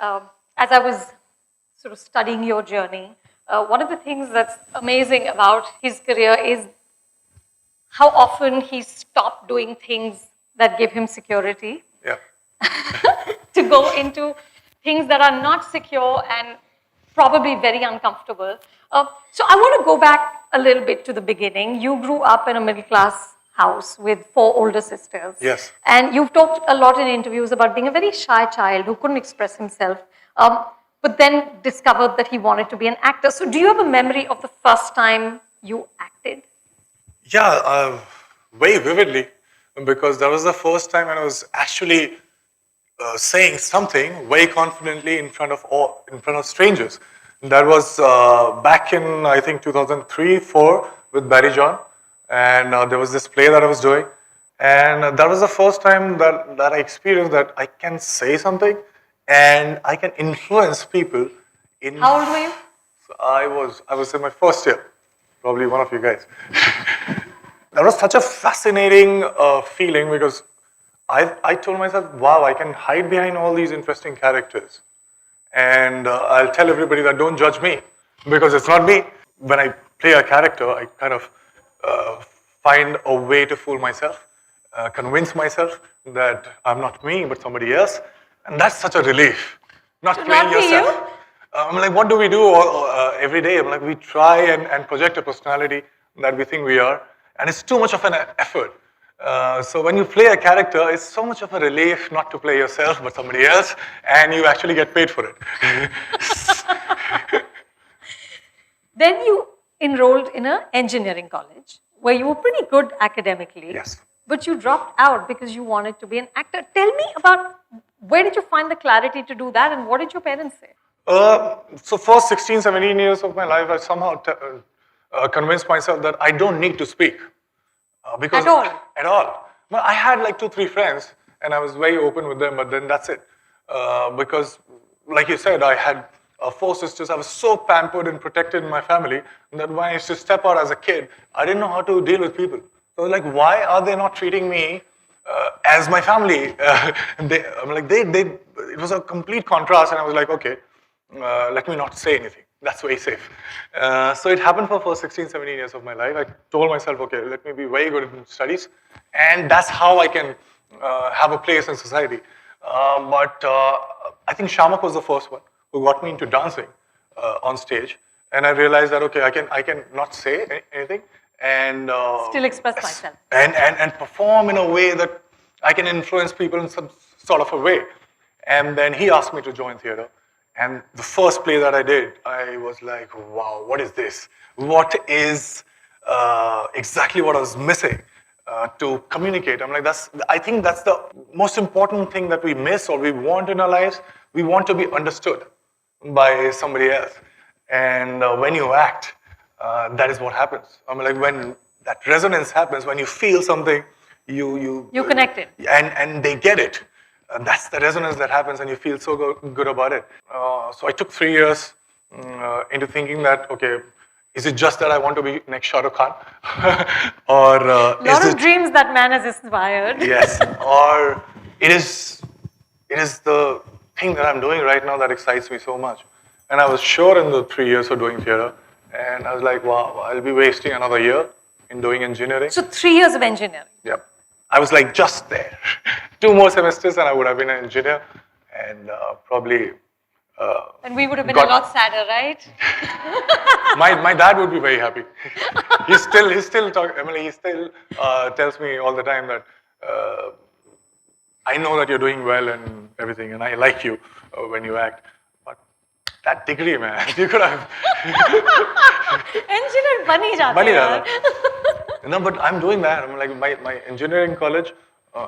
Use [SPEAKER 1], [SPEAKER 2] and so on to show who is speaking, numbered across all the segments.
[SPEAKER 1] as I was sort of studying your journey, one of the things that's amazing about his career is how often he stopped doing things that give him security
[SPEAKER 2] Yeah.
[SPEAKER 1] to go into things that are not secure and probably very uncomfortable. So I want to go back a little bit to the beginning. You grew up in a middle class house with 4 older sisters.
[SPEAKER 2] Yes.
[SPEAKER 1] And you've talked a lot in interviews about being a very shy child who couldn't express himself, but then discovered that he wanted to be an actor. So do you have a memory of the first time you acted?
[SPEAKER 2] Yeah, very vividly, because that was the first time when I was actually saying something very confidently in front of strangers. That was back in, I think, 2003-4 with Barry John, and there was this play that I was doing, and that was the first time that I experienced that I can say something and I can influence people.
[SPEAKER 1] How old were you?
[SPEAKER 2] So I was in my first year, probably one of you guys. That was such a fascinating feeling, because I told myself, wow, I can hide behind all these interesting characters. And I'll tell everybody that don't judge me, because it's not me. When I play a character, I kind of find a way to fool myself, convince myself that I'm not me, but somebody else. And that's such a relief, not
[SPEAKER 1] To
[SPEAKER 2] playing
[SPEAKER 1] not be
[SPEAKER 2] yourself.
[SPEAKER 1] you?
[SPEAKER 2] I'm like, what do we do every day? I'm like, we try and project a personality that we think we are, and it's too much of an effort. So when you play a character, it's so much of a relief not to play yourself, but somebody else, and you actually get paid for it.
[SPEAKER 1] Then you enrolled in an engineering college where you were pretty good academically.
[SPEAKER 2] Yes.
[SPEAKER 1] But you dropped out because you wanted to be an actor. Tell me about where did you find the clarity to do that, and what did your parents say?
[SPEAKER 2] So for 16, 17 years of my life, I somehow convinced myself that I don't need to speak. Because
[SPEAKER 1] At all?
[SPEAKER 2] At all. Well, I had like 2, 3 friends, and I was very open with them, but then that's it. Because, like you said, I had 4 sisters. I was so pampered and protected in my family that when I used to step out as a kid, I didn't know how to deal with people. So like, why are they not treating me as my family? It was a complete contrast, and I was like, okay, let me not say anything. That's very safe. So it happened for first 16, 17 years of my life. I told myself, okay, let me be very good in studies, and that's how I can have a place in society. But I think Shamak was the first one who got me into dancing on stage, and I realized that, okay, I can not say anything and
[SPEAKER 1] Still express myself.
[SPEAKER 2] And perform in a way that I can influence people in some sort of a way. And then he asked me to join theater. And the first play that I did, I was like, wow, what is this? What is exactly what I was missing to communicate? I'm like, I think that's the most important thing that we miss or we want in our lives. We want to be understood by somebody else. And when you act, that is what happens. I mean, like when that resonance happens, when you feel something, you
[SPEAKER 1] connect it.
[SPEAKER 2] And they get it. That's the resonance that happens, and you feel so good about it. So I took 3 years into thinking that, okay, is it just that I want to be next Shah Rukh Khan? Or
[SPEAKER 1] a lot of dreams that man has inspired.
[SPEAKER 2] Yes, or it is the thing that I'm doing right now that excites me so much. And I was sure in the 3 years of doing theater, and I was like, wow, I'll be wasting another year in doing engineering.
[SPEAKER 1] So 3 years of engineering.
[SPEAKER 2] Yep. I was like just there. 2 more semesters and I would have been an engineer, and probably...
[SPEAKER 1] and we would have been a lot sadder, right?
[SPEAKER 2] my dad would be very happy. He still tells me all the time that I know that you're doing well and everything, and I like you when you act. But that degree, man, you could have...
[SPEAKER 1] Engineer bani jate yaar.
[SPEAKER 2] No, but I'm doing that. I'm like, my engineering college,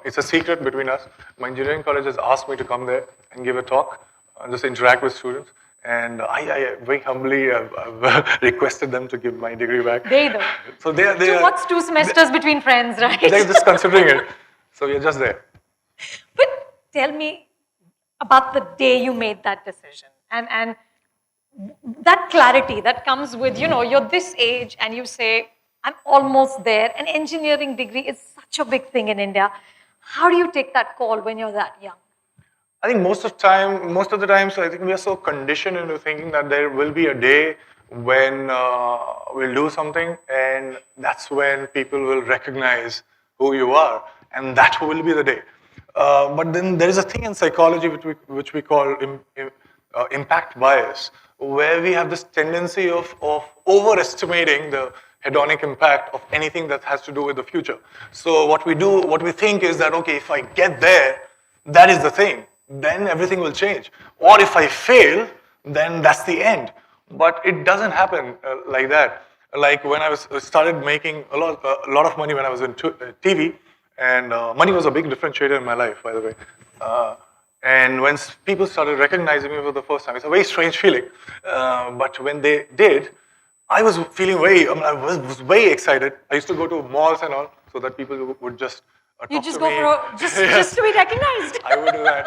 [SPEAKER 2] it's a secret between us. My engineering college has asked me to come there and give a talk, just interact with students. And I very humbly I've requested them to give my degree back. So
[SPEAKER 1] so what's 2 semesters between friends, right?
[SPEAKER 2] They're just considering it. So you're just there.
[SPEAKER 1] But tell me about the day you made that decision and that clarity that comes with, you're this age and you say, I'm almost there. An engineering degree is such a big thing in India. How do you take that call when you're that young?
[SPEAKER 2] I think most of the time, so I think we are so conditioned into thinking that there will be a day when we'll do something, and that's when people will recognize who you are, and that will be the day. But then there is a thing in psychology which we call impact bias, where we have this tendency of overestimating the hedonic impact of anything that has to do with the future. So what we think is that, okay, if I get there, that is the thing, then everything will change. Or if I fail, then that's the end. But it doesn't happen like that. Like when I started making a lot of money when I was in TV, and money was a big differentiator in my life, by the way. And when people started recognizing me for the first time, it's a very strange feeling. But when they did, I was feeling I was very excited. I used to go to malls and all, so that people would just
[SPEAKER 1] You just go for just to be recognized.
[SPEAKER 2] I would do that.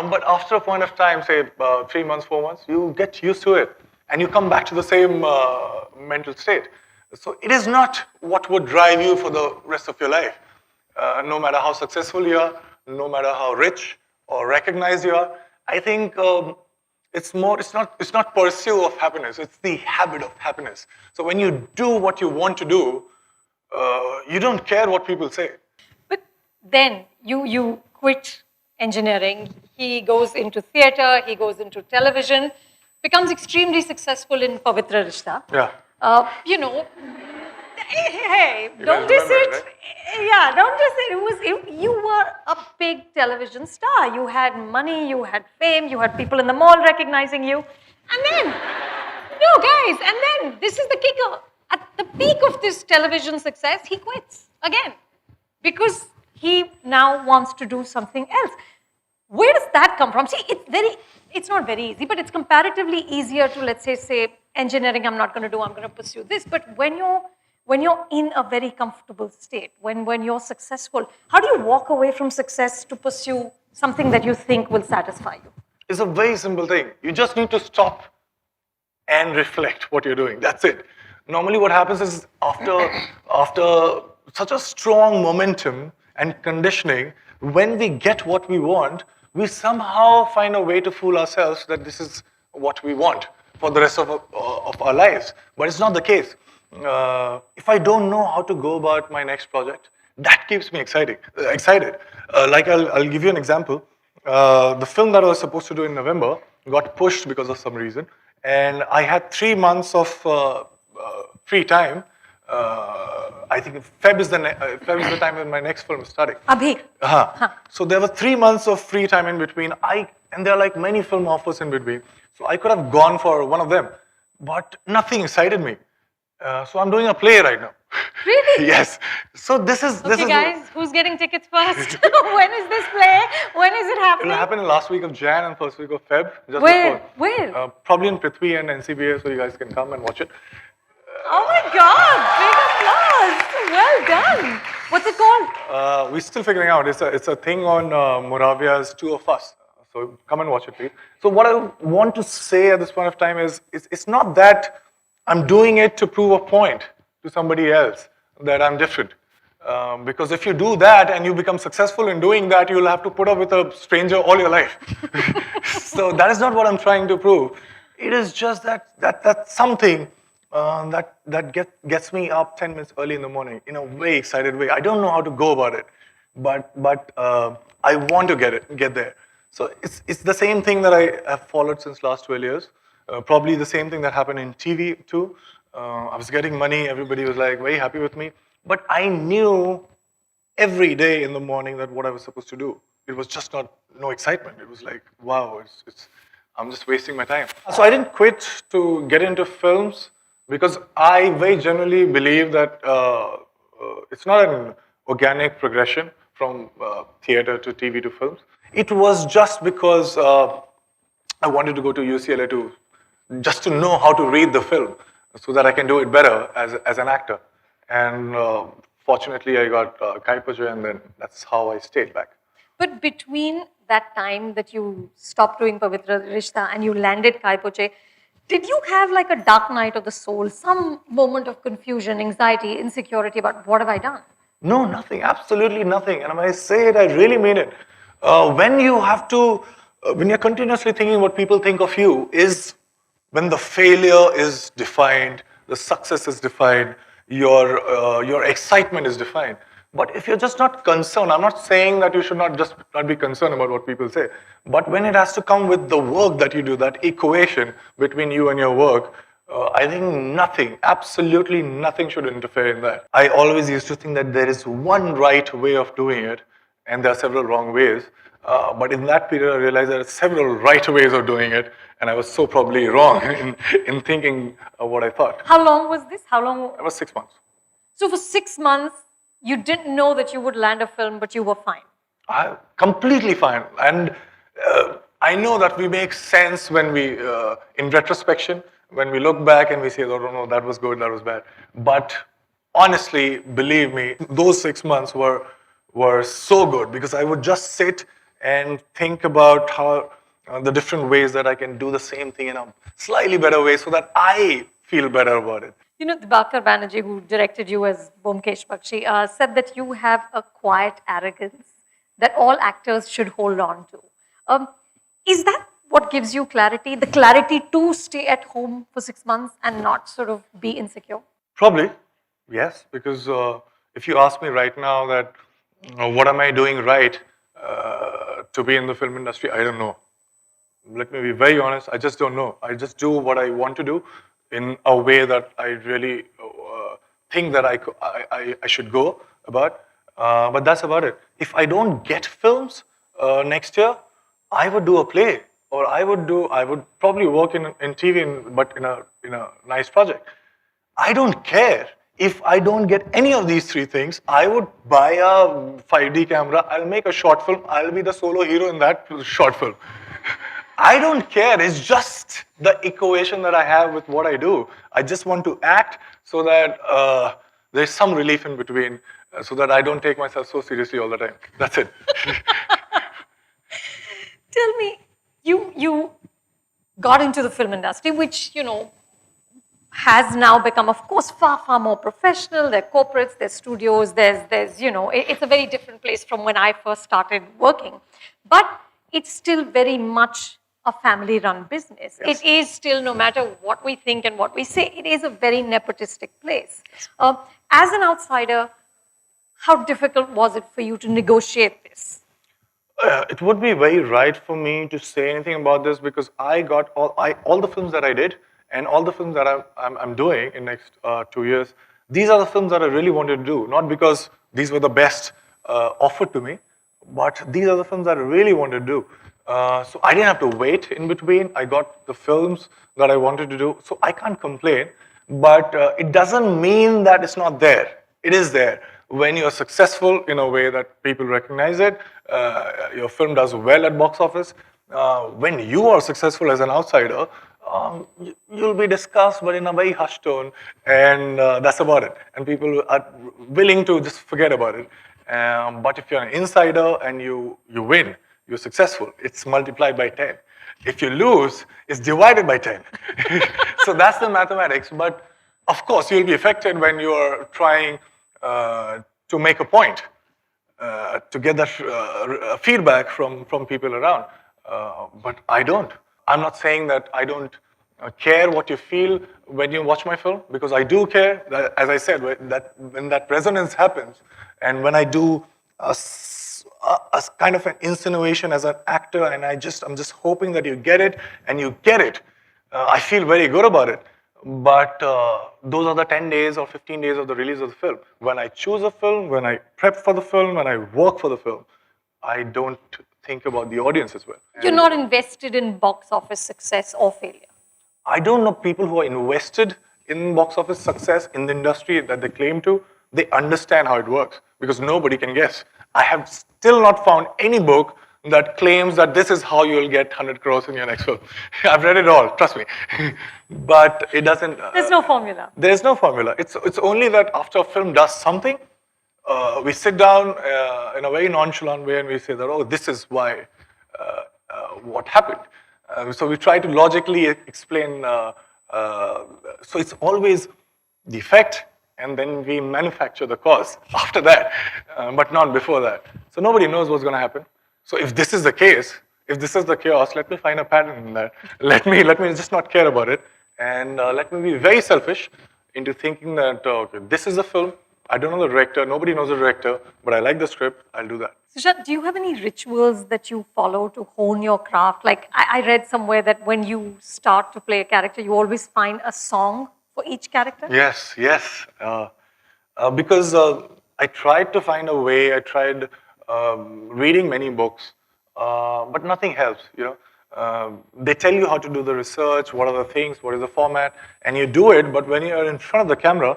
[SPEAKER 2] But after a point of time, say 3 months, 4 months, you get used to it, and you come back to the same mental state. So it is not what would drive you for the rest of your life. No matter how successful you are, no matter how rich or recognized you are, I think it's not pursuit of happiness. It's the habit of happiness. So when you do what you want to do, you don't care what people say.
[SPEAKER 1] But then you quit engineering. He goes into theater. He goes into television. Becomes extremely successful in Pavitra Rishta.
[SPEAKER 2] Yeah.
[SPEAKER 1] You know, hey, don't diss it.
[SPEAKER 2] Right?
[SPEAKER 1] Yeah, don't diss it. You were a big television star. You had money, you had fame, you had people in the mall recognizing you. And then, no, guys, and then this is the kicker. At the peak of this television success, he quits again because he now wants to do something else. Where does that come from? See, it's not very easy, but it's comparatively easier to, let's say engineering, I'm not going to do, I'm going to pursue this. But when you're in a very comfortable state, when you're successful, how do you walk away from success to pursue something that you think will satisfy you?
[SPEAKER 2] It's a very simple thing. You just need to stop and reflect what you're doing. That's it. Normally what happens is after such a strong momentum and conditioning, when we get what we want, we somehow find a way to fool ourselves that this is what we want for the rest of our lives. But it's not the case. If I don't know how to go about my next project, that keeps me excited. Like I'll give you an example. The film that I was supposed to do in November got pushed because of some reason, and I had 3 months of free time. I think Feb is the time when my next film is starting.
[SPEAKER 1] Abhi.
[SPEAKER 2] So there were 3 months of free time in between. And there are like many film offers in between. So I could have gone for one of them, but nothing excited me. So I'm doing a play right now.
[SPEAKER 1] Really?
[SPEAKER 2] Yes. So this is
[SPEAKER 1] Guys, who's getting tickets first? When is this play? When is it happening?
[SPEAKER 2] It'll happen in last week of Jan and first week of Feb. Just
[SPEAKER 1] Where?
[SPEAKER 2] before.
[SPEAKER 1] Where?
[SPEAKER 2] Probably in Prithvi and NCBA, so you guys can come and watch it.
[SPEAKER 1] Oh my God! Big applause! Well done. What's it called?
[SPEAKER 2] We're still figuring out. It's a thing on Moravia's Two of Us. So come and watch it, please. So what I want to say at this point of time is, it's not that I'm doing it to prove a point to somebody else that I'm different. Because if you do that and you become successful in doing that, you'll have to put up with a stranger all your life. So that is not what I'm trying to prove. It is just that's something that gets me up 10 minutes early in the morning in a very excited way. I don't know how to go about it, but I want to get there. So it's the same thing that I have followed since last 12 years. Probably the same thing that happened in TV too. I was getting money, everybody was like very happy with me, but I knew every day in the morning that what I was supposed to do. It was just no excitement. It was like, wow, I'm just wasting my time. So I didn't quit to get into films because I very generally believe that it's not an organic progression from theater to TV to films. It was just because I wanted to go to UCLA just to know how to read the film so that I can do it better as an actor. And fortunately, I got Kaipoche, and then that's how I stayed back.
[SPEAKER 1] But between that time that you stopped doing Pavitra Rishta and you landed Kaipoche, did you have like a dark night of the soul, some moment of confusion, anxiety, insecurity about what have I done?
[SPEAKER 2] No, nothing, absolutely nothing. And when I say it, I really mean it. When you have to, when you're continuously thinking what people think of you is when the failure is defined, the success is defined, your excitement is defined. But if you're just not concerned, I'm not saying that you should not just not be concerned about what people say, but when it has to come with the work that you do, that equation between you and your work, I think nothing, absolutely nothing should interfere in that. I always used to think that there is one right way of doing it, and there are several wrong ways. But in that period, I realized there are several right ways of doing it, and I was so probably wrong in thinking what I thought.
[SPEAKER 1] How long was this? How long?
[SPEAKER 2] It was 6 months.
[SPEAKER 1] So for 6 months, you didn't know that you would land a film, but you were fine.
[SPEAKER 2] Completely fine. And I know that we make sense when we, in retrospection, when we look back and we say, oh, no, that was good, that was bad. But honestly, believe me, those 6 months were so good because I would just sit and think about how the different ways that I can do the same thing in a slightly better way so that I feel better about it.
[SPEAKER 1] You know, Dibakar Banerjee, who directed you as Bomkesh Bakshi, said that you have a quiet arrogance that all actors should hold on to. Is that what gives you clarity? The clarity to stay at home for 6 months and not sort of be insecure?
[SPEAKER 2] Probably, yes, because if you ask me right now that what am I doing right to be in the film industry, I don't know. Let me be very honest, I just don't know. I just do what I want to do in a way that I really think that I should go about. But that's about it. If I don't get films next year, I would do a play, or I would probably work in TV, but in a nice project. I don't care. If I don't get any of these three things, I would buy a 5D camera, I'll make a short film, I'll be the solo hero in that short film. I don't care. It's just the equation that I have with what I do. I just want to act so that there's some relief in between, so that I don't take myself so seriously all the time. That's it.
[SPEAKER 1] Tell me, you got into the film industry, which, you know, has now become, of course, far, far more professional. There are corporates, there's studios, there's you know, it's a very different place from when I first started working. But it's still very much a family-run business.
[SPEAKER 2] Yes.
[SPEAKER 1] It is still, no matter what we think and what we say, it is a very nepotistic place. As an outsider, how difficult was it for you to negotiate this?
[SPEAKER 2] It would be very right for me to say anything about this because I got all the films that I did and all the films that I'm doing in next 2 years. These are the films that I really wanted to do, not because these were the best offered to me, but these are the films that I really wanted to do. So I didn't have to wait in between. I got the films that I wanted to do, so I can't complain. But it doesn't mean that it's not there. It is there. When you're successful in a way that people recognize it, your film does well at box office. When you are successful as an outsider, you'll be discussed, but in a very hushed tone, and that's about it. And people are willing to just forget about it. But if you're an insider and you win, you're successful, it's multiplied by 10. If you lose, it's divided by 10. So that's the mathematics. But of course, you'll be affected when you're trying to make a point, to get that feedback from people around. But I don't. I'm not saying that I don't care what you feel when you watch my film, because I do care. That, as I said, when that resonance happens, and when I do a kind of an insinuation as an actor, and I'm just hoping that you get it, and you get it, I feel very good about it. But those are the 10 days or 15 days of the release of the film. When I choose a film, when I prep for the film, when I work for the film, I don't think about the audience as well.
[SPEAKER 1] You're not invested in box office success or failure.
[SPEAKER 2] I don't know people who are invested in box office success in the industry that they claim to. They understand how it works because nobody can guess. I have still not found any book that claims that this is how you'll get 100 crores in your next film. I've read it all, trust me. But it doesn't...
[SPEAKER 1] There's no formula.
[SPEAKER 2] There's no formula. It's only that after a film does something, we sit down in a very nonchalant way and we say that, oh, this is why, what happened. So we try to logically explain, so it's always the effect, and then we manufacture the cause after that, but not before that. So nobody knows what's going to happen. So if this is the case, if this is the chaos, let me find a pattern in that. Let me just not care about it, and let me be very selfish into thinking that okay, this is a film. I don't know the director. Nobody knows the director, but I like the script. I'll do that.
[SPEAKER 1] Sushant, do you have any rituals that you follow to hone your craft? Like I read somewhere that when you start to play a character, you always find a song for each character.
[SPEAKER 2] Yes, yes. Because I tried to find a way. I tried reading many books, but nothing helps. They tell you how to do the research, what are the things, what is the format, and you do it. But when you are in front of the camera,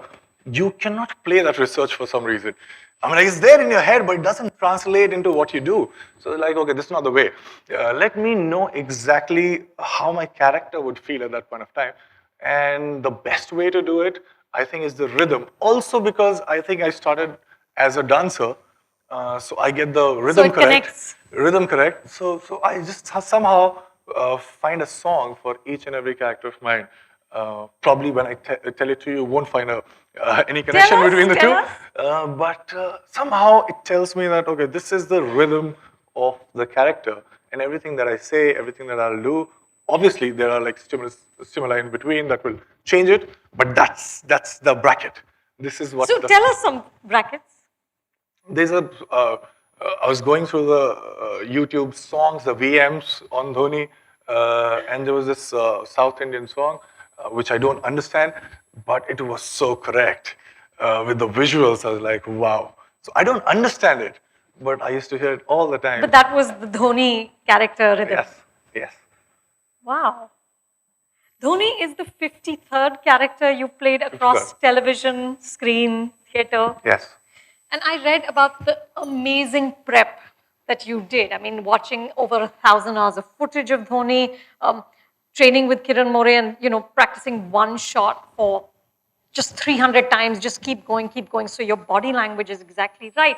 [SPEAKER 2] you cannot play that research for some reason. I mean, like, it's there in your head, but it doesn't translate into what you do. So, like, okay, this is not the way. Let me know exactly how my character would feel at that point of time. And the best way to do it, I think, is the rhythm. Also, because I think I started as a dancer, so I get the rhythm
[SPEAKER 1] it
[SPEAKER 2] correct.
[SPEAKER 1] connects.
[SPEAKER 2] Rhythm correct. So I just somehow find a song for each and every character of mine. Probably when I tell it to you, you won't find any connection between the two. But somehow it tells me that, okay, this is the rhythm of the character. And everything that I say, everything that I'll do, obviously there are like stimuli in between that will change it, but that's the bracket. This is what.
[SPEAKER 1] So tell us some brackets.
[SPEAKER 2] There's I was going through the YouTube songs, the VMs on Dhoni, and there was this South Indian song, which I don't understand, but it was so correct. With the visuals, I was like, wow. So I don't understand it, but I used to hear it all the time.
[SPEAKER 1] But that was the Dhoni character rhythm.
[SPEAKER 2] Yes, yes.
[SPEAKER 1] Wow. Dhoni is the 53rd character you played across
[SPEAKER 2] 53rd.
[SPEAKER 1] television, screen, theatre.
[SPEAKER 2] Yes.
[SPEAKER 1] And I read about the amazing prep that you did. I mean, watching over 1,000 hours of footage of Dhoni, training with Kiran More and, practicing one shot for just 300 times, just keep going, keep going. So your body language is exactly right.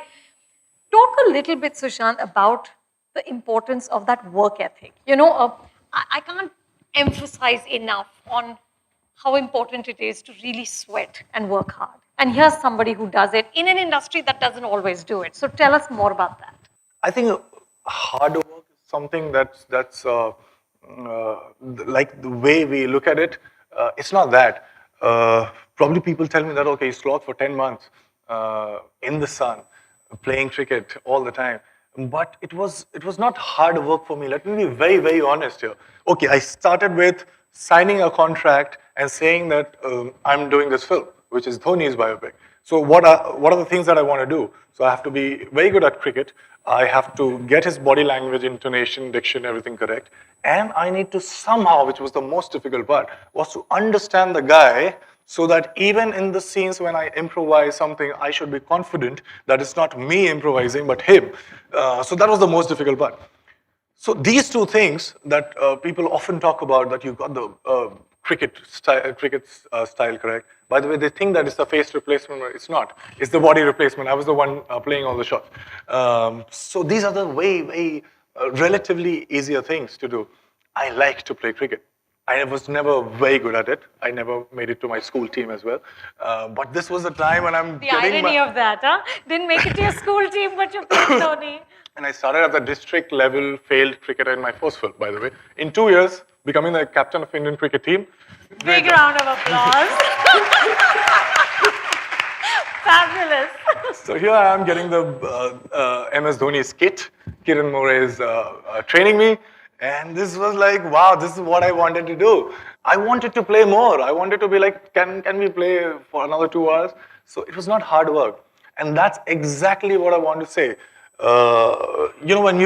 [SPEAKER 1] Talk a little bit, Sushant, about the importance of that work ethic. I can't emphasize enough on how important it is to really sweat and work hard. And here's somebody who does it in an industry that doesn't always do it. So tell us more about that.
[SPEAKER 2] I think hard work is something that's like the way we look at it. It's not that. Probably people tell me that, okay, you slogged for 10 months in the sun, playing cricket all the time. But it was not hard work for me. Let me be very, very honest here. Okay, I started with signing a contract and saying that I'm doing this film, which is Dhoni's biopic. So what are the things that I want to do? So I have to be very good at cricket. I have to get his body language, intonation, diction, everything correct. And I need to somehow, which was the most difficult part, was to understand the guy so that even in the scenes when I improvise something, I should be confident that it's not me improvising, but him. So that was the most difficult part. So these two things that people often talk about, that you got the cricket style correct. By the way, they think that it's the face replacement, but it's not. It's the body replacement. I was the one playing all the shots. So these are the way relatively easier things to do. I like to play cricket. I was never very good at it. I never made it to my school team as well. But this was the time when I'm
[SPEAKER 1] the irony of that, huh? Didn't make it to your school team, but you played Dhoni.
[SPEAKER 2] And I started at the district level, failed cricketer in my first film, by the way. In 2 years, becoming the captain of Indian cricket team.
[SPEAKER 1] Big round of applause. Fabulous.
[SPEAKER 2] So here I am getting the MS Dhoni's kit. Kiran More is training me. And this was like, wow, this is what I wanted to do. I wanted to play more. I wanted to be like, can we play for another 2 hours? So it was not hard work. And that's exactly what I want to say. When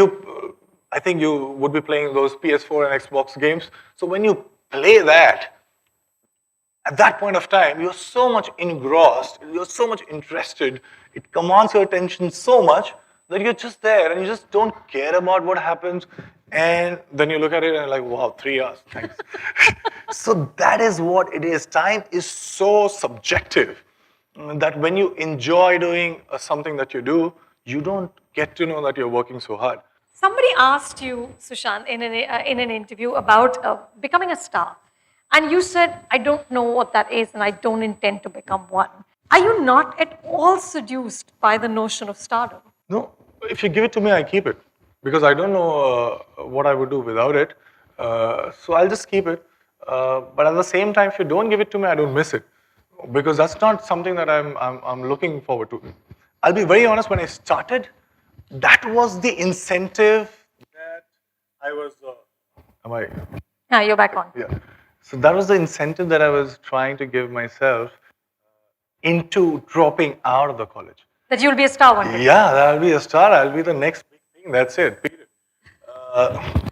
[SPEAKER 2] I think you would be playing those PS4 and Xbox games. So when you play that, at that point of time, you're so much engrossed, you're so much interested, it commands your attention so much that you're just there and you just don't care about what happens. And then you look at it and you're like, wow, 3 hours, thanks. So that is what it is. Time is so subjective that when you enjoy doing something that you do, you don't get to know that you're working so hard.
[SPEAKER 1] Somebody asked you, Sushant, in an interview about becoming a star. And you said, I don't know what that is and I don't intend to become one. Are you not at all seduced by the notion of stardom?
[SPEAKER 2] No, if you give it to me, I keep it. because I don't know what I would do without it. So I'll just keep it. But at the same time, if you don't give it to me, I don't miss it, because that's not something that I'm looking forward to. I'll be very honest. When I started, that was the incentive that I was. Am I?
[SPEAKER 1] Yeah, you're back on.
[SPEAKER 2] Yeah. So that was the incentive that I was trying to give myself into dropping out of the college.
[SPEAKER 1] That you'll be a star one day.
[SPEAKER 2] Yeah, I'll be a star. I'll be the next big thing. That's it. Period.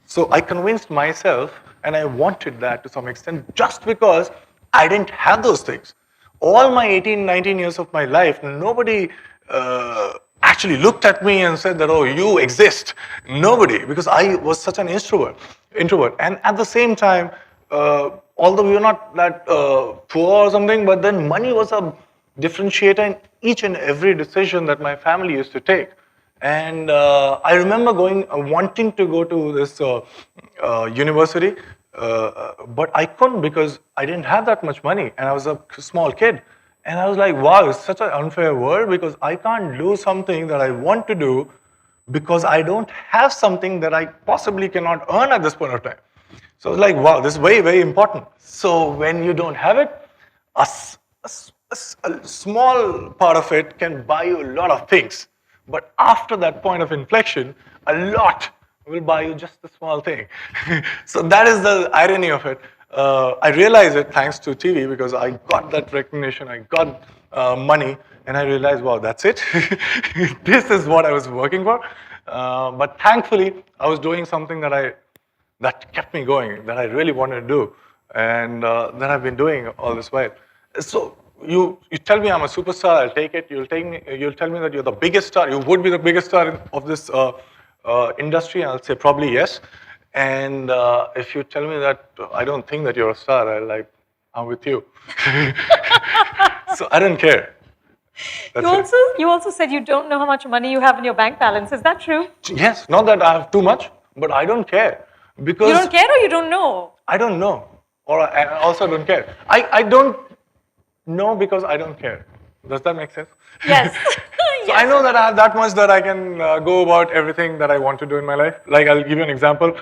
[SPEAKER 2] So I convinced myself, and I wanted that to some extent, just because I didn't have those things. All my 18, 19 years of my life, nobody actually looked at me and said that, oh, you exist. Nobody, because I was such an introvert. And at the same time, although we were not that poor or something, but then money was a differentiator in each and every decision that my family used to take. And I remember wanting to go to this university, but I couldn't because I didn't have that much money, and I was a small kid. And I was like, wow, it's such an unfair world, because I can't do something that I want to do because I don't have something that I possibly cannot earn at this point of time. So I was like, wow, this is very, very important. So when you don't have it, a small part of it can buy you a lot of things. But after that point of inflection, a lot will buy you just a small thing. So that is the irony of it. I realized it thanks to TV, because I got that recognition, I got money, and I realized, wow, that's it. This is what I was working for. But thankfully, I was doing something that kept me going, that I really wanted to do, and that I've been doing all this while. So you tell me I'm a superstar, I'll take it. You'll tell me that you're the biggest star. You would be the biggest star of this industry. I'll say probably yes. And if you tell me that I don't think that you're a star, I'm with you. So I don't care.
[SPEAKER 1] You also said you don't know how much money you have in your bank balance. Is that true?
[SPEAKER 2] Yes, not that I have too much, but I don't care. Because
[SPEAKER 1] you don't care, or you don't know?
[SPEAKER 2] I don't know, or I also don't care. I don't know because I don't care. Does that make sense?
[SPEAKER 1] Yes.
[SPEAKER 2] So
[SPEAKER 1] Yes.
[SPEAKER 2] I know that I have that much that I can go about everything that I want to do in my life. Like, I'll give you an example.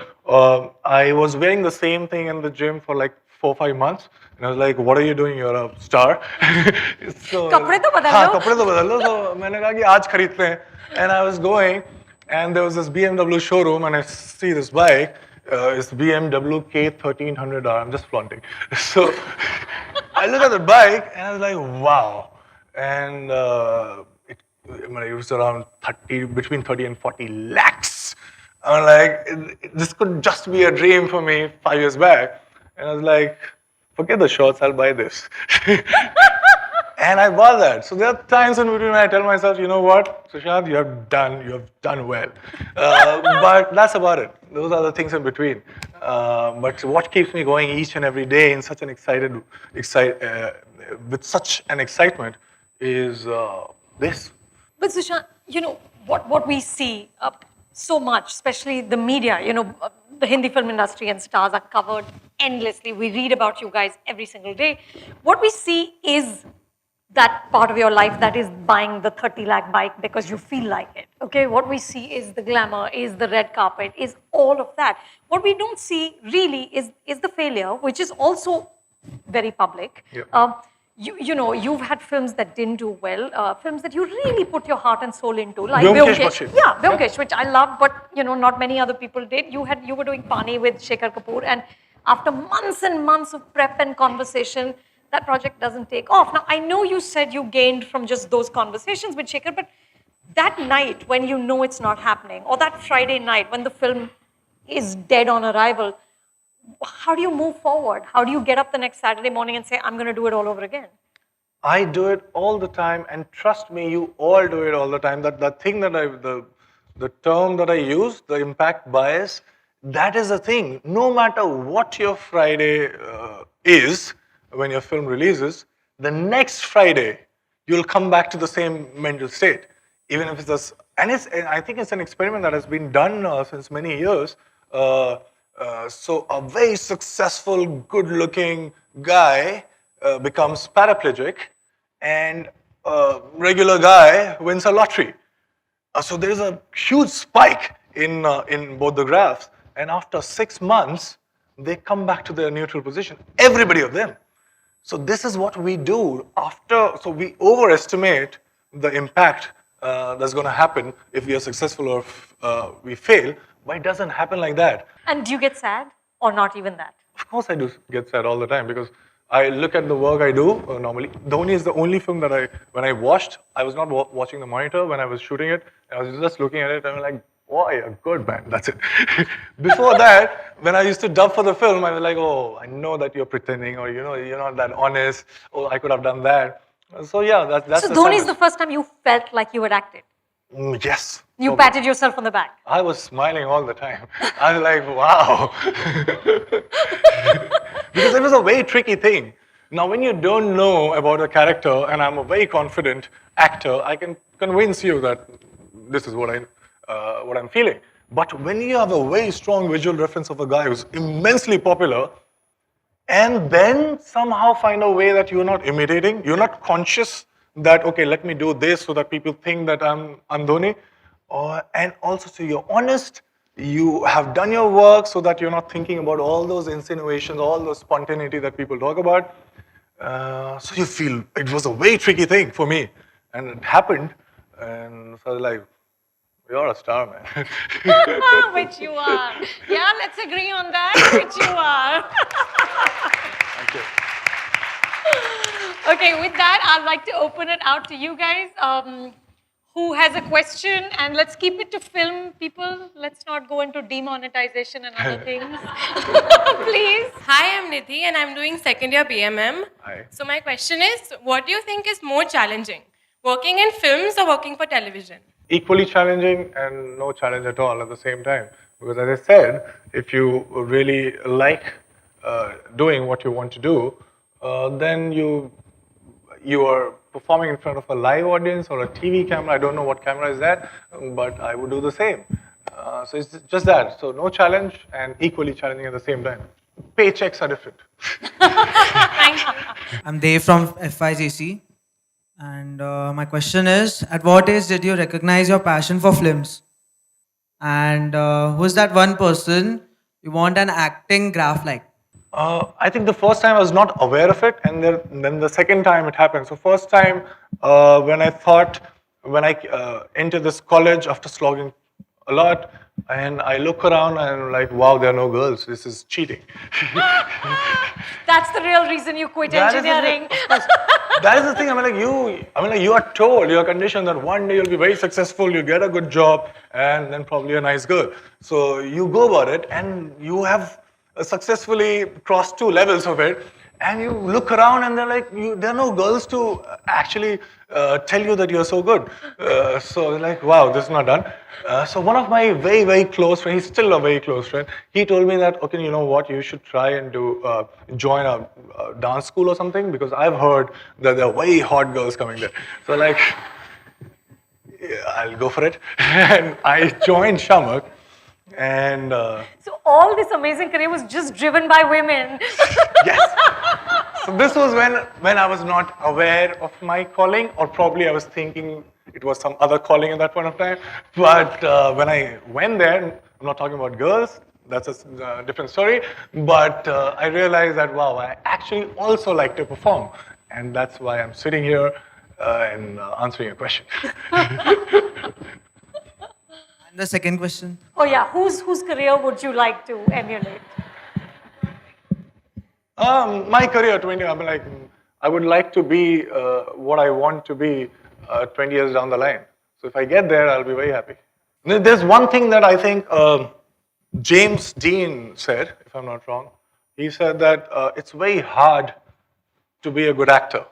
[SPEAKER 2] I was wearing the same thing in the gym for like 4 or 5 months, and I was like, "What are you doing? You're a star." So
[SPEAKER 1] कपड़े तो बदल
[SPEAKER 2] हाँ,
[SPEAKER 1] लो.
[SPEAKER 2] कपड़े तो बदल लो. So मैंने कहा कि आज खरीदते हैं. And I was going, and there was this BMW showroom, and I see this bike. It's BMW K1300R. I'm just flaunting. So I look at the bike, and I was like, wow. And it was around 30, between 30 and 40 lakhs. I'm like, this could just be a dream for me 5 years back. And I was like, forget the shorts, I'll buy this. And I bought that. So there are times in between when I tell myself, you know what, Sushant, you have done well. But that's about it. Those are the things in between. But what keeps me going each and every day in such an with such an excitement is this.
[SPEAKER 1] But Sushant, you know, what we see so much, especially the media, you know, the Hindi film industry and stars are covered endlessly. We read about you guys every single day. What we see is that part of your life that is buying the 30 lakh bike because you feel like it, okay? What we see is the glamour, is the red carpet, is all of that. What we don't see really is the failure, which is also very public.
[SPEAKER 2] Yeah.
[SPEAKER 1] You know, you've had films that didn't do well, films that you really put your heart and soul into, like
[SPEAKER 2] Vyomkesh Bachchan.
[SPEAKER 1] Yeah, Vyomkesh, which I love, but you know, not many other people did. You were doing Pani with Shekhar Kapoor, and after months and months of prep and conversation, that project doesn't take off. Now, I know you said you gained from just those conversations with Shekhar, but that night when you know it's not happening, or that Friday night when the film is dead on arrival, how do you move forward? How do you get up the next Saturday morning and say, I'm going to do it all over again?
[SPEAKER 2] I do it all the time, and trust me, you all do it all the time. That thing that the term that I use, the impact bias, that is the thing. No matter what your Friday is, when your film releases, the next Friday, you'll come back to the same mental state. Even if it's this, and I think it's an experiment that has been done since many years. So a very successful, good-looking guy becomes paraplegic, and a regular guy wins a lottery. So there's a huge spike in both the graphs. And after 6 months, they come back to their neutral position. Everybody of them. So this is what we do after. So we overestimate the impact that's going to happen if we are successful or if we fail. But it doesn't happen like that.
[SPEAKER 1] And do you get sad or not even that?
[SPEAKER 2] Of course, I do get sad all the time because I look at the work I do normally. Dhoni is the only film that when I watched, I was not watching the monitor when I was shooting it. I was just looking at it and I'm like, boy, a good man, that's it. Before that, when I used to dub for the film, I was like, oh, I know that you're pretending or you're not that honest. Oh, I could have done that. So yeah, that's
[SPEAKER 1] So
[SPEAKER 2] the
[SPEAKER 1] Dhoni is
[SPEAKER 2] sadness.
[SPEAKER 1] the first time you felt like you had acted.
[SPEAKER 2] Yes.
[SPEAKER 1] You
[SPEAKER 2] probably.
[SPEAKER 1] patted yourself on the back.
[SPEAKER 2] I was smiling all the time. I was like, wow. Because it was a very tricky thing. Now, when you don't know about a character, and I'm a very confident actor, I can convince you that this is what I'm feeling. But when you have a very strong visual reference of a guy who's immensely popular, and then somehow find a way that you're not imitating, you're not conscious that, okay, let me do this so that people think that I'm Dhoni. And also, so you're honest, you have done your work so that you're not thinking about all those insinuations, all those spontaneity that people talk about. So you feel it was a very tricky thing for me. And it happened. And so I was like, you're a star, man.
[SPEAKER 1] Which you are. Yeah, let's agree on that. Which you are.
[SPEAKER 2] Thank you.
[SPEAKER 1] Okay, with that, I'd like to open it out to you guys. Who has a question? And let's keep it to film, people. Let's not go into demonetization and other things. Please.
[SPEAKER 3] Hi, I'm Nidhi and I'm doing second year BMM.
[SPEAKER 2] Hi.
[SPEAKER 3] So my question is, what do you think is more challenging? Working in films or working for television?
[SPEAKER 2] Equally challenging and no challenge at all at the same time. Because as I said, if you really like doing what you want to do, then you are performing in front of a live audience or a TV camera. I don't know what camera is that, but I would do the same. So it's just that. So no challenge and equally challenging at the same time. Paychecks are different.
[SPEAKER 1] Thank you.
[SPEAKER 4] I'm Dave from FIGC. And my question is, at what age did you recognize your passion for films? And who's that one person you want an acting graph like?
[SPEAKER 2] I think the first time I was not aware of it, and then the second time it happened. So first time when I entered this college after slogging a lot, and I look around and I'm like, wow, there are no girls. This is cheating.
[SPEAKER 1] That's the real reason you quit
[SPEAKER 2] That is the-
[SPEAKER 1] engineering.
[SPEAKER 2] of course. That is the thing. You are told, you are conditioned that one day you'll be very successful, you get a good job, and then probably a nice girl. So you go about it, and you have successfully crossed 2 levels of it, and you look around, and there are no girls to actually tell you that you're so good. So like, wow, this is not done. So one of my very, very close friends, he's still a very close friend, he told me that, okay, you know what, you should try and join a dance school or something, because I've heard that there are very hot girls coming there. So like, yeah, I'll go for it. And I joined Shamak. And
[SPEAKER 1] So all this amazing career was just driven by women.
[SPEAKER 2] yes. So this was when I was not aware of my calling, or probably I was thinking it was some other calling at that point of time. But when I went there, I'm not talking about girls, that's a different story. But I realized that, wow, I actually also like to perform. And that's why I'm sitting here and answering your question.
[SPEAKER 4] And the second question.
[SPEAKER 1] Oh yeah, whose career would you like to emulate?
[SPEAKER 2] My career, 20, I would like to be what I want to be 20 years down the line. So if I get there, I'll be very happy. There's one thing that I think James Dean said, if I'm not wrong. He said that it's very hard to be a good actor.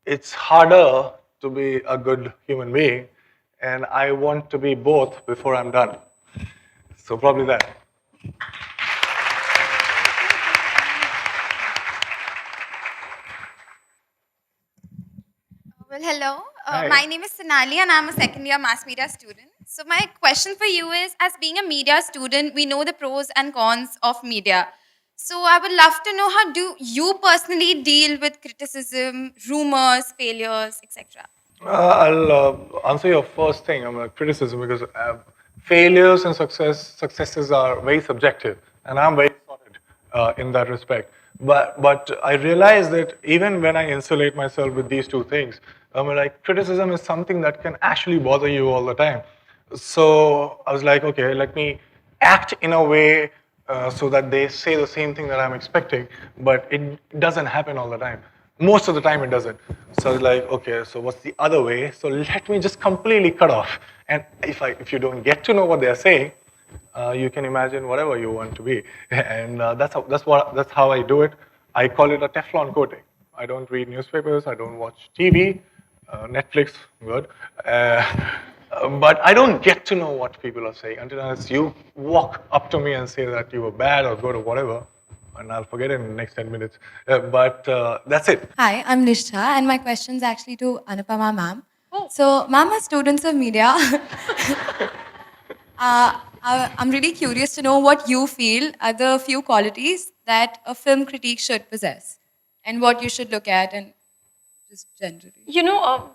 [SPEAKER 2] It's harder to be a good human being. And I want to be both before I'm done. So probably that.
[SPEAKER 5] Well, hello.
[SPEAKER 2] Hi.
[SPEAKER 5] My name is Sonali and I'm a second year mass media student. So my question for you is, as being a media student, we know the pros and cons of media. So I would love to know, how do you personally deal with criticism, rumors, failures, etc.?
[SPEAKER 2] I'll answer your first thing, criticism, because failures and successes are very subjective, and I'm very sorted in that respect. But I realize that even when I insulate myself with these two things, I mean, like criticism is something that can actually bother you all the time. So I was like, okay, let me act in a way so that they say the same thing that I'm expecting, but it doesn't happen all the time. Most of the time it doesn't. So I was like, okay, so what's the other way? So let me just completely cut off. And if you don't get to know what they're saying, you can imagine whatever you want to be. And that's how I do it. I call it a Teflon coating. I don't read newspapers, I don't watch TV, Netflix, good. But I don't get to know what people are saying unless you walk up to me and say that you were bad or good or whatever, and I'll forget it in the next 10 minutes. But that's it.
[SPEAKER 6] Hi, I'm Nishtha, and my question's actually to Anupama ma'am.
[SPEAKER 1] Oh.
[SPEAKER 6] So, ma'am, as students of media, I'm really curious to know what you feel are the few qualities that a film critique should possess, and what you should look at, and just generally.
[SPEAKER 1] You know,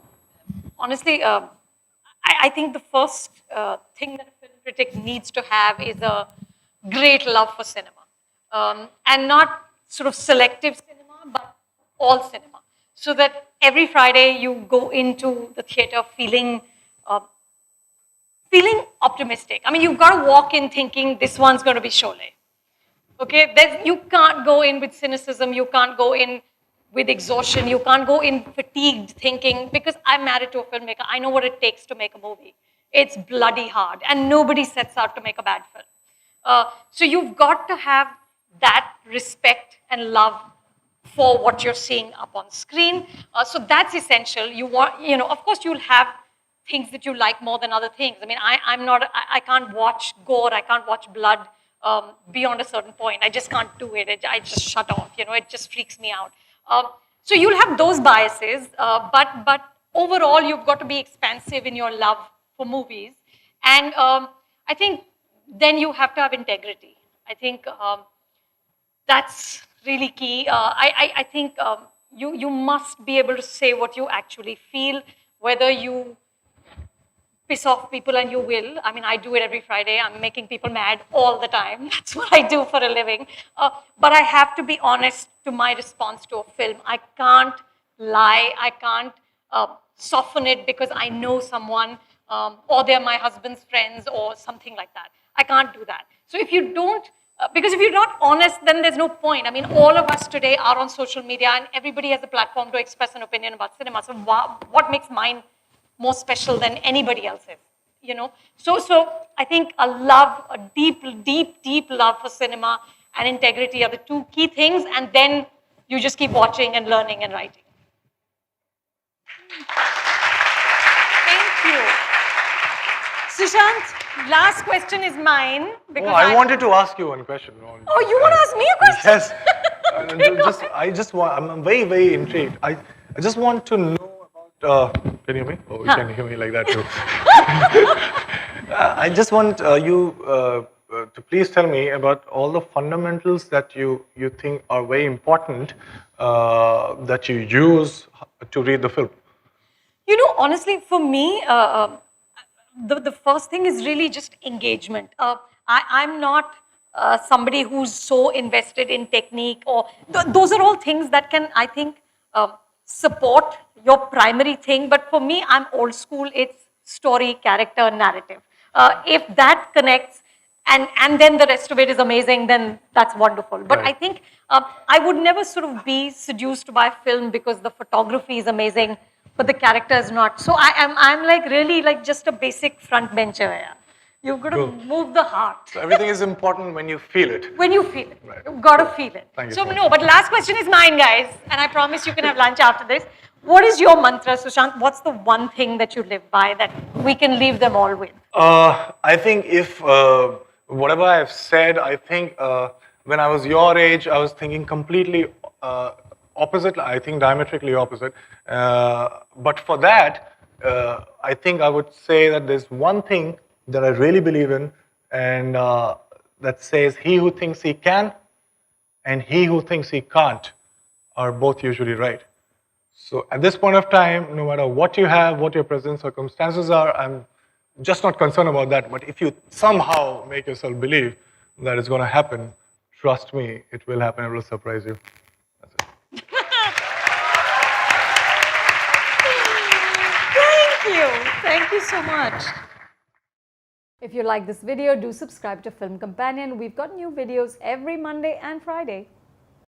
[SPEAKER 1] honestly, I think the first thing that a film critic needs to have is a great love for cinema. And not sort of selective cinema, but all cinema. So that every Friday you go into the theater feeling optimistic. I mean, you've got to walk in thinking this one's going to be Sholay. Okay, you can't go in with cynicism, you can't go in with exhaustion, you can't go in fatigued thinking, because I'm married to a filmmaker, I know what it takes to make a movie. It's bloody hard, and nobody sets out to make a bad film. So you've got to have that respect and love for what you're seeing up on screen. So that's essential. Of course you'll have things that you like more than other things. I mean, I can't watch gore, I can't watch blood beyond a certain point. I just can't do it. I just shut off, it just freaks me out. So you'll have those biases, but overall you've got to be expansive in your love for movies. And I think then you have to have integrity. I think that's really key. I think you must be able to say what you actually feel, whether you piss off people, and you will. I mean, I do it every Friday. I'm making people mad all the time. That's what I do for a living. But I have to be honest to my response to a film. I can't lie. I can't soften it because I know someone or they're my husband's friends or something like that. I can't do that. So if you don't, because if you're not honest, then there's no point. I mean, all of us today are on social media, and everybody has a platform to express an opinion about cinema. So what makes mine more special than anybody else's, So I think a deep love for cinema and integrity are the two key things, and then you just keep watching and learning and writing. Thank you. Sushant, last question is mine. Because
[SPEAKER 2] I wanted to ask you one question.
[SPEAKER 1] Oh, you want to ask me a question?
[SPEAKER 2] Yes. I'm very, very intrigued. I just want to know about, can you hear me? Oh, you can hear me like that too. I just want you to please tell me about all the fundamentals that you think are very important that you use to read the film.
[SPEAKER 1] Honestly, for me, the first thing is really just engagement. I'm not somebody who's so invested in technique, or those are all things that can, I think, support your primary thing. But for me, I'm old school. It's story, character, narrative. If that connects, and then the rest of it is amazing, then that's wonderful. But right. I think I would never sort of be seduced by film because the photography is amazing, but the character is not. So I'm like really like just a basic front bencher. Yeah. You've got to move the heart.
[SPEAKER 2] So everything is important when you feel it.
[SPEAKER 1] When you feel it. Right. You've got to feel it.
[SPEAKER 2] Thank you
[SPEAKER 1] so no, but last question is mine, guys. And I promise you can have lunch after this. What is your mantra, Sushant? What's the one thing that you live by that we can leave them all with?
[SPEAKER 2] I think if whatever I've said, I think when I was your age, I was thinking completely opposite. I think diametrically opposite. But for that, I think I would say that there's one thing that I really believe in, and that says he who thinks he can and he who thinks he can't are both usually right. So at this point of time, no matter what you have, what your present circumstances are, I'm just not concerned about that, but if you somehow make yourself believe that it's going to happen, trust me, it will happen. It will surprise you. That's it.
[SPEAKER 1] Thank you. Thank you so much. If you like this video, do subscribe to Film Companion. We've got new videos every Monday and Friday.